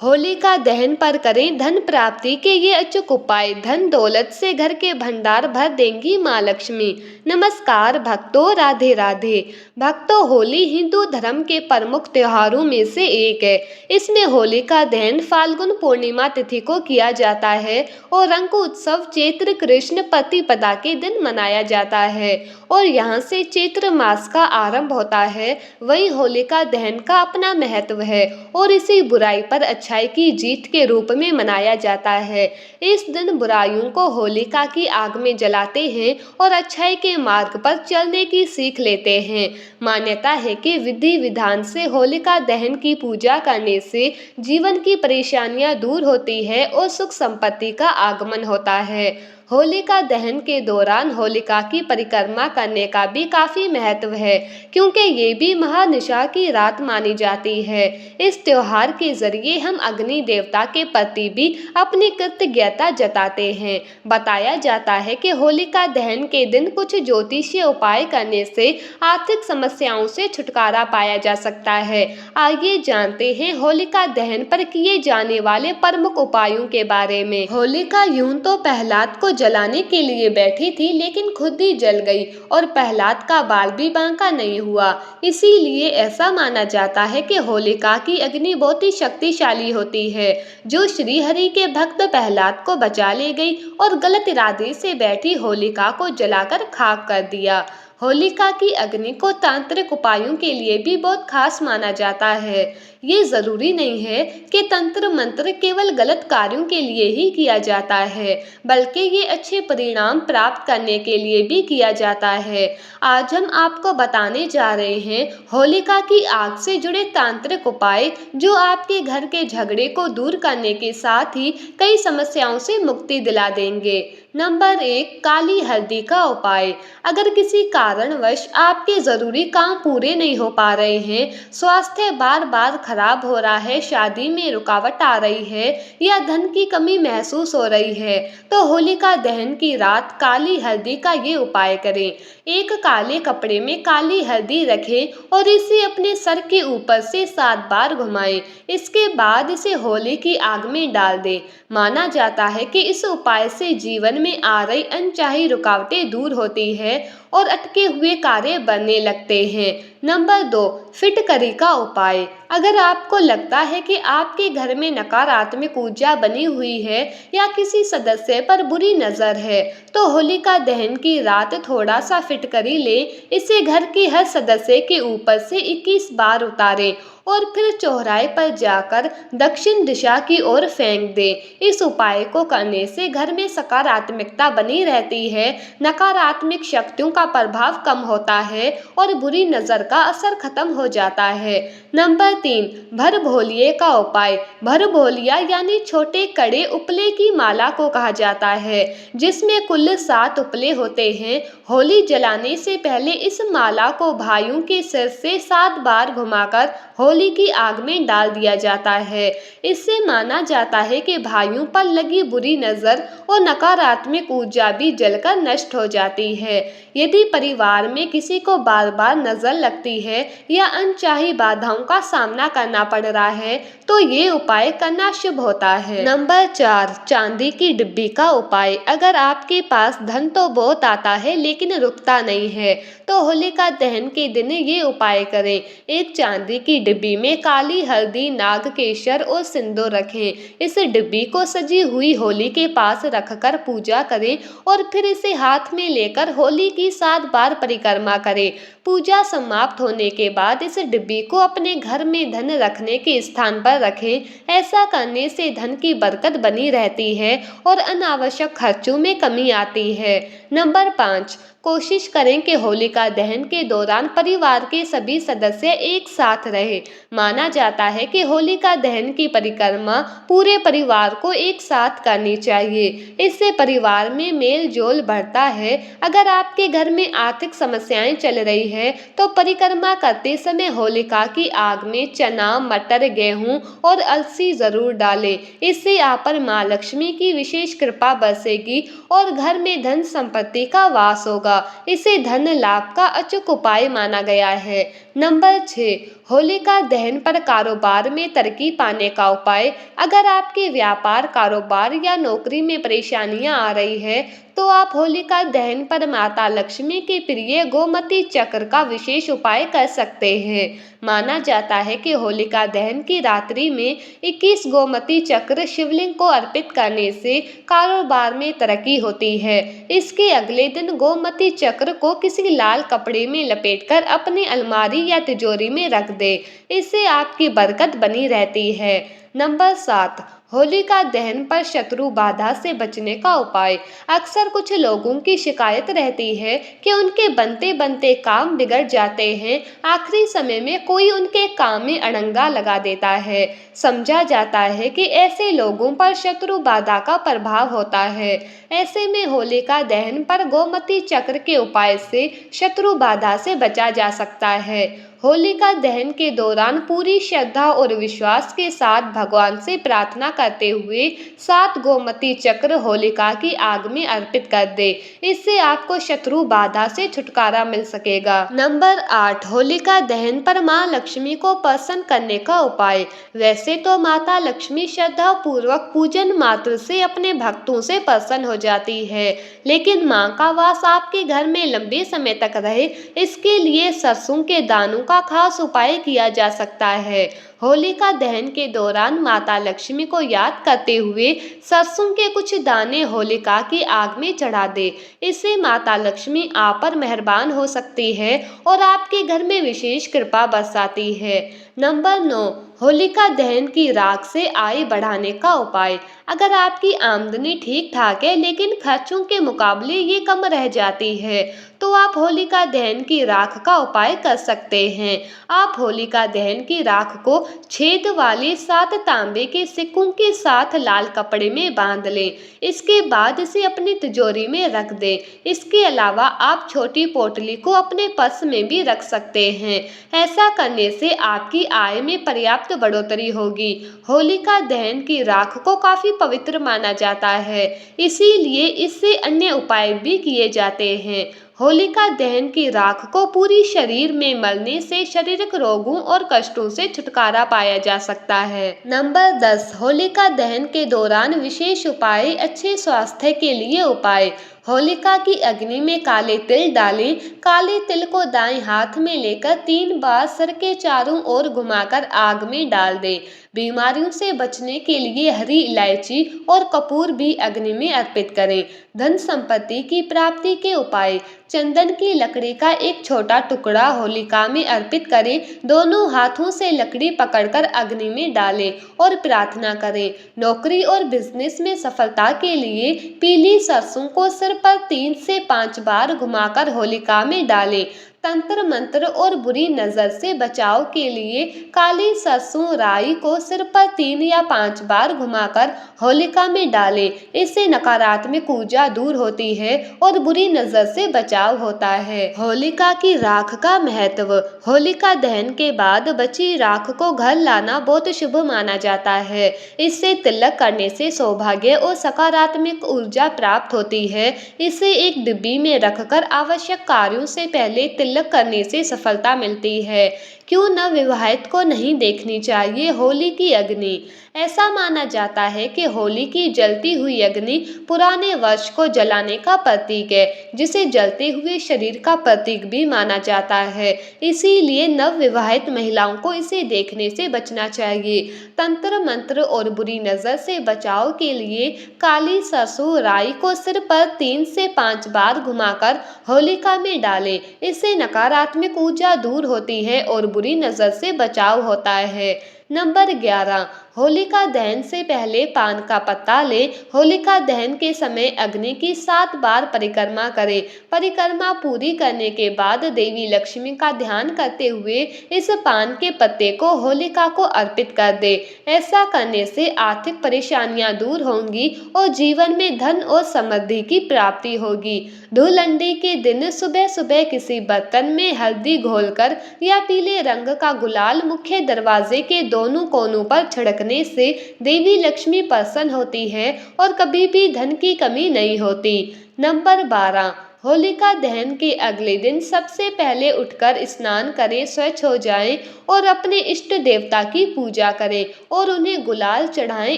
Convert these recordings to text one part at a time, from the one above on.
होलिका दहन पर करें धन प्राप्ति के ये अचूक उपाय। धन दौलत से घर के भंडार भर देंगी माँ लक्ष्मी। नमस्कार भक्तों, राधे राधे। भक्तों, होली हिंदू धर्म के प्रमुख त्योहारों में से एक है। इसमें होलिका दहन फाल्गुन पूर्णिमा तिथि को किया जाता है और रंग उत्सव चैत्र कृष्ण प्रतिपदा के दिन मनाया जाता है और यहाँ से चैत्र मास का आरंभ होता है। वहीं होलिका दहन का अपना महत्व है और इसी बुराई पर अच्छाई की जीत के रूप में मनाया जाता है। इस दिन बुराइयों को होलिका की आग में जलाते हैं और अच्छाई के मार्ग पर चलने की सीख लेते हैं। मान्यता है कि विधि विधान से होलिका दहन की पूजा करने से जीवन की परेशानियां दूर होती है और सुख संपत्ति का आगमन होता है। होलिका दहन के दौरान होलिका की परिक्रमा करने का भी काफी महत्व है, क्योंकि ये भी महानिशा की रात मानी जाती है। इस त्योहार के जरिए हम अग्नि देवता के प्रति भी अपनी कृतज्ञता जताते हैं। बताया जाता है कि होलिका दहन के दिन कुछ ज्योतिषीय उपाय करने से आर्थिक समस्याओं से छुटकारा पाया जा सकता है। आइए जानते हैं होलिका दहन पर किए जाने वाले प्रमुख उपायों के बारे में। होलिका यूं तो प्रहलाद को जलाने के लिए बैठी थी, लेकिन खुद ही जल गई और प्रहलाद का बाल भी बांका नहीं हुआ। इसीलिए ऐसा माना जाता है कि होलिका की अग्नि बहुत ही शक्तिशाली होती है, जो श्री हरि के भक्त प्रहलाद को बचा ले गई और गलत इरादे से बैठी होलिका को जलाकर खाक कर दिया। होलिका की अग्नि को तांत्रिक उपायों के लिए भी बहुत खास माना जाता है। ये जरूरी नहीं है कि तंत्र मंत्र केवल गलत कार्यों के लिए ही किया जाता है, बल्कि ये अच्छे परिणाम प्राप्त करने के लिए भी किया जाता है। आज हम आपको बताने जा रहे हैं होलिका की आग से जुड़े तांत्रिक उपाय, जो आपके घर के झगड़े को दूर करने के साथ ही कई समस्याओं से मुक्ति दिला देंगे। नंबर 1, काली हल्दी का उपाय। अगर किसी कारणवश आपके जरूरी काम पूरे नहीं हो पा रहे हैं, स्वास्थ्य बार बार खराब हो रहा है, शादी में रुकावट आ रही है या धन की कमी महसूस हो रही है, तो होलिका दहन की रात काली हल्दी का ये उपाय करें। एक काले कपड़े में काली हल्दी रखें और इसे अपने सर के ऊपर से 7 बार घुमाएं। इसके बाद इसे होली की आग में डाल दें। माना जाता है कि इस उपाय से जीवन में आ रही अनचाही रुकावटें दूर होती है और अटके हुए कार्य बनने लगते हैं। नंबर 2, फिटकरी का उपाय। अगर आपको लगता है कि आपके घर में नकारात्मक ऊर्जा बनी हुई है या किसी सदस्य पर बुरी नजर है, तो होलिका दहन की रात थोड़ा सा फिटकरी लें। इसे घर के हर सदस्य के ऊपर से 21 बार उतारें और फिर चौराहे पर जाकर दक्षिण दिशा की ओर फेंक दें। इस उपाय को करने से घर में सकारात्मकता बनी रहती है, नकारात्मक शक्तियों का प्रभाव कम होता है और बुरी नजर का असर खत्म हो जाता है। नंबर 3, भर भोलिये का उपाय। भर भोलिया यानी छोटे कड़े उपले की माला को कहा जाता है, जिसमें कुल 7 उपले होते हैं। होली जलाने से पहले इस माला को भाइयों के सिर से 7 बार घुमाकर होली की आग में डाल दिया जाता है। इससे माना जाता है कि भाइयों पर लगी बुरी नजर और नकारात्मक ऊर्जा भी जलकर नष्ट हो जाती है। यदि परिवार में किसी को बार बार नजर लगती है या अनचाही बाधाओं का सामना करना पड़ रहा है, तो ये उपाय करना शुभ होता है। नंबर 4, चांदी की डिब्बी का उपाय। अगर आपके पास धन तो बहुत आता है लेकिन रुकता नहीं है, तो होलिका दहन के दिन ये उपाय करें। एक चांदी की डिब्बी में काली हल्दी, नाग केशर और सिंदूर रखें। इस डिब्बी को सजी हुई होली के पास रखकर पूजा करें और फिर इसे हाथ में लेकर होली की 7 बार परिक्रमा करें। पूजा समाप्त होने के बाद इस डिब्बी को अपने घर में धन रखने के स्थान पर रखें। ऐसा करने से धन की बरकत बनी रहती है और अनावश्यक खर्चों में कमी आती है। नंबर 5, कोशिश करें कि होलिका दहन के दौरान परिवार के सभी सदस्य एक साथ रहे। माना जाता है कि होलिका दहन की परिक्रमा पूरे परिवार को एक साथ करनी चाहिए। इससे परिवार में मेल जोल बढ़ता है। अगर आपके घर में आर्थिक समस्याएं चल रही है, तो परिक्रमा करते समय होलिका की आग में चना, मटर, गेहूं और अलसी जरूर डालें। इससे आप पर माँ लक्ष्मी की विशेष कृपा बरसेगी और घर में धन संपत्ति का वास होगा। इसे धन लाभ का अचूक उपाय माना गया है। नंबर 6, होलिका दहन पर कारोबार में तरक्की पाने का उपाय। अगर आपके व्यापार, कारोबार या नौकरी में परेशानियां आ रही है तो आप होलिका दहन पर माता लक्ष्मी के प्रिय गोमती चक्र का विशेष उपाय कर सकते हैं। माना जाता है कि होलिका दहन की रात्रि में 21 गोमती चक्र शिवलिंग को अर्पित करने से कारोबार में तरक्की होती है। इसके अगले दिन गोमती चक्र को किसी लाल कपड़े में लपेटकर अपनी अलमारी या तिजोरी में रख दे। इससे आपकी बरकत बनी रहती है। नंबर 7, होलिका दहन पर शत्रु बाधा से बचने का उपाय। अक्सर कुछ लोगों की शिकायत रहती है कि उनके बनते बनते काम बिगड़ जाते हैं। आखिरी समय में कोई उनके काम में अड़ंगा लगा देता है। समझा जाता है कि ऐसे लोगों पर शत्रु बाधा का प्रभाव होता है। ऐसे में होलिका दहन पर गोमती चक्र के उपाय से शत्रु बाधा से बचा जा सकता है। होलिका दहन के दौरान पूरी श्रद्धा और विश्वास के साथ भगवान से प्रार्थना करते हुए 7 गोमती चक्र होलिका की आग में अर्पित कर दे। इससे आपको शत्रु बाधा से छुटकारा मिल सकेगा। नंबर 8, होलिका दहन पर मां लक्ष्मी को प्रसन्न करने का उपाय। वैसे तो माता लक्ष्मी श्रद्धा पूर्वक पूजन मात्र से अपने भक्तों से प्रसन्न हो जाती है, लेकिन मां का वास आपके घर में लंबे समय तक रहे, इसके लिए सरसों के दानों का खास उपाय किया जा सकता है। होलिका दहन के दौरान माता लक्ष्मी को याद करते हुए सरसों के कुछ दाने होलिका की आग में चढ़ा दे। इससे माता लक्ष्मी आप पर मेहरबान हो सकती है और आपके घर में विशेष कृपा बरसाती है। नंबर 9, होलिका दहन की राख से आय बढ़ाने का उपाय। अगर आपकी आमदनी ठीक ठाक है लेकिन खर्चों के मुकाबले ये कम रह जाती है तो आप होलिका दहन की राख का उपाय कर सकते हैं। आप होलिका दहन की राख को छेद वाले 7 तांबे के सिक्कों के साथ लाल कपड़े में बांध लें। इसके बाद इसे अपनी तिजोरी में रख दें। इसके अलावा आप छोटी पोटली को अपने पर्स में भी रख सकते हैं। ऐसा करने से आपकी आय में पर्याप्त बढ़ोतरी होगी। होलिका दहन की राख को काफी पवित्र माना जाता है, इसीलिए इससे अन्य उपाय भी किए जाते हैं। होलिका दहन की राख को पूरी शरीर में मलने से शारीरिक रोगों और कष्टों से छुटकारा पाया जा सकता है। नंबर 10, होलिका दहन के दौरान विशेष उपाय। अच्छे स्वास्थ्य के लिए उपाय। होलिका की अग्नि में काले तिल डालें। काले तिल को दाएं हाथ में लेकर 3 बार सिर के चारों ओर घुमाकर आग में डाल दें। बीमारियों से बचने के लिए हरी इलायची और कपूर भी अग्नि में अर्पित करें। धन संपत्ति की प्राप्ति के उपाय। चंदन की लकड़ी का एक छोटा टुकड़ा होलिका में अर्पित करें। दोनों हाथों से लकड़ी पकड़कर अग्नि में डालें और प्रार्थना करें। नौकरी और बिजनेस में सफलता के लिए पीली सरसों को सिर पर 3 से 5 बार घुमाकर होलिका में डालें। तंत्र मंत्र और बुरी नजर से बचाव के लिए काली सरसों राई को सिर पर 3 या 5 बार घुमाकर होलिका में डालें। इससे नकारात्मक ऊर्जा दूर होती है और बुरी नजर से बचाव होता है। होलिका की राख का महत्व। होलिका दहन के बाद बची राख को घर लाना बहुत शुभ माना जाता है। इससे तिलक करने से सौभाग्य और सकारात्मक ऊर्जा प्राप्त होती है। इसे एक डिब्बी में रखकर आवश्यक कार्यों से पहले तिलक करने से सफलता मिलती है। क्यों नवविवाहित को नहीं देखनी चाहिए होली की अग्नि। ऐसा माना जाता है कि होली की जलती हुई अग्नि पुराने वर्ष को जलाने का प्रतीक है, जिसे जलते हुए शरीर का प्रतीक भी माना जाता है। इसीलिए नवविवाहित महिलाओं को इसे देखने से बचना चाहिए। तंत्र मंत्र और बुरी नजर से बचाव के लिए काली सरसों राई को सिर पर 3 से 5 बार घुमाकर होलिका में डालें। इससे नकारात्मक ऊर्जा दूर होती है और बुरी नजर से बचाव होता है। नंबर 11, होलिका दहन से पहले पान का पत्ता लें। होलिका दहन के समय अग्नि की 7 बार परिक्रमा करें। परिक्रमा पूरी करने के बाद देवी लक्ष्मी का ध्यान करते हुए इस पान के पत्ते को होलिका को अर्पित कर दे। ऐसा करने से आर्थिक परेशानियां दूर होंगी और जीवन में धन और समृद्धि की प्राप्ति होगी। धूलंडी के दिन सुबह सुबह किसी बर्तन में हल्दी घोलकर या पीले रंग का गुलाल मुख्य दरवाजे के दोनों कोनों पर छिड़कने से देवी लक्ष्मी प्रसन्न होती है और कभी भी धन की कमी नहीं होती। नंबर 12, होलिका दहन के अगले दिन सबसे पहले उठकर स्नान करें, स्वच्छ हो जाएं और अपने इष्ट देवता की पूजा करें और उन्हें गुलाल चढ़ाएं।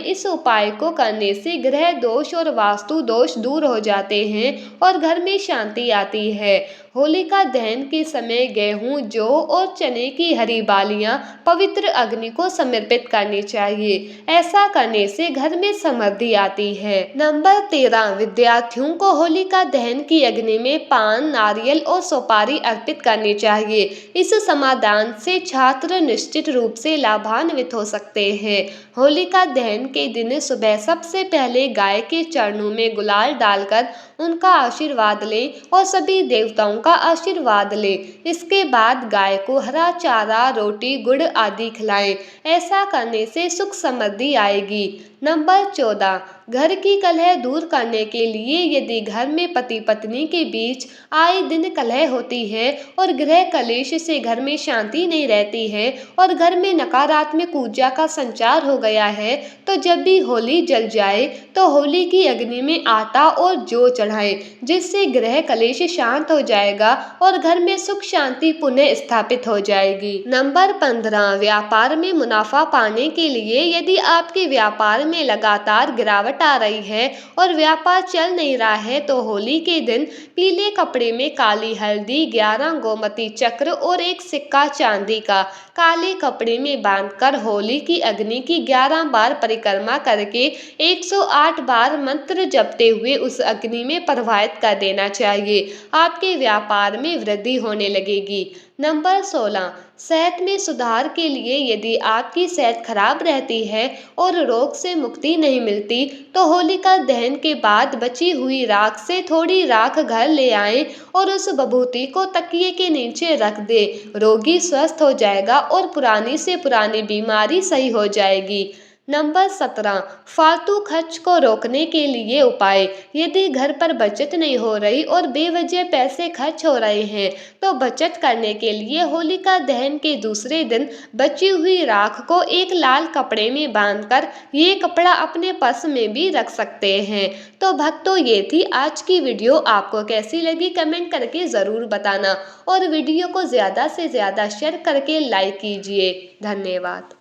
इस उपाय को करने से ग्रह दोष और वास्तु दोष दूर हो जाते हैं और घर में शांति आती है। होलिका दहन के समय गेहूं, जौ और चने की हरी बालियां पवित्र अग्नि को समर्पित करनी चाहिए। ऐसा करने से घर में समृद्धि आती है। नंबर 13, विद्यार्थियों को होलिका दहन की अग्नि में पान, नारियल और सुपारी अर्पित करनी चाहिए। इस समाधान से छात्र निश्चित रूप से लाभान्वित हो सकते हैं। होलिका दहन के दिन सुबह सबसे पहले गाय के चरणों में गुलाल डालकर उनका आशीर्वाद लें और सभी देवताओं का आशीर्वाद लें। इसके बाद गाय को हरा चारा, रोटी, गुड़ आदि खिलाएं। ऐसा करने से सुख समृद्धि आएगी। नंबर 14, घर की कलह दूर करने के लिए यदि घर में पति पत्नी के बीच आए दिन कलह होती है और गृह कलेश से घर में शांति नहीं रहती है और घर में नकारात्मक ऊर्जा का संचार हो गया है, तो जब भी होली जल जाए तो होली की अग्नि में आटा और जौ चढ़ाएं, जिससे गृह कलेश शांत हो जाएगा और घर में सुख शांति पुनः स्थापित हो जाएगी। नंबर 15, व्यापार में मुनाफा पाने के लिए यदि आपके व्यापार में लगातार गिरावट आ रही है और व्यापार चल नहीं रहा है तो होली के दिन पीले कपड़े में काली हल्दी, 11 गोमती चक्र और एक सिक्का चांदी का काले कपड़े में बांधकर होली की अग्नि की 11 बार परिक्रमा करके 108 बार मंत्र जपते हुए उस अग्नि में प्रवाहित कर देना चाहिए। आपके व्यापार में वृद्धि होने लगेगी। नंबर 16, सेहत में सुधार के लिए यदि आपकी सेहत खराब रहती है और रोग से मुक्ति नहीं मिलती तो होलिका दहन के बाद बची हुई राख से थोड़ी राख घर ले आएं और उस विभूति को तकिए के नीचे रख दें। रोगी स्वस्थ हो जाएगा और पुरानी से पुरानी बीमारी सही हो जाएगी। नंबर 17, फालतू खर्च को रोकने के लिए उपाय। यदि घर पर बचत नहीं हो रही और बेवजह पैसे खर्च हो रहे हैं तो बचत करने के लिए होलिका दहन के दूसरे दिन बची हुई राख को एक लाल कपड़े में बांधकर ये कपड़ा अपने पर्स में भी रख सकते हैं। तो भक्तों, ये थी आज की वीडियो। आपको कैसी लगी कमेंट करके ज़रूर बताना और वीडियो को ज़्यादा से ज़्यादा शेयर करके लाइक कीजिए। धन्यवाद।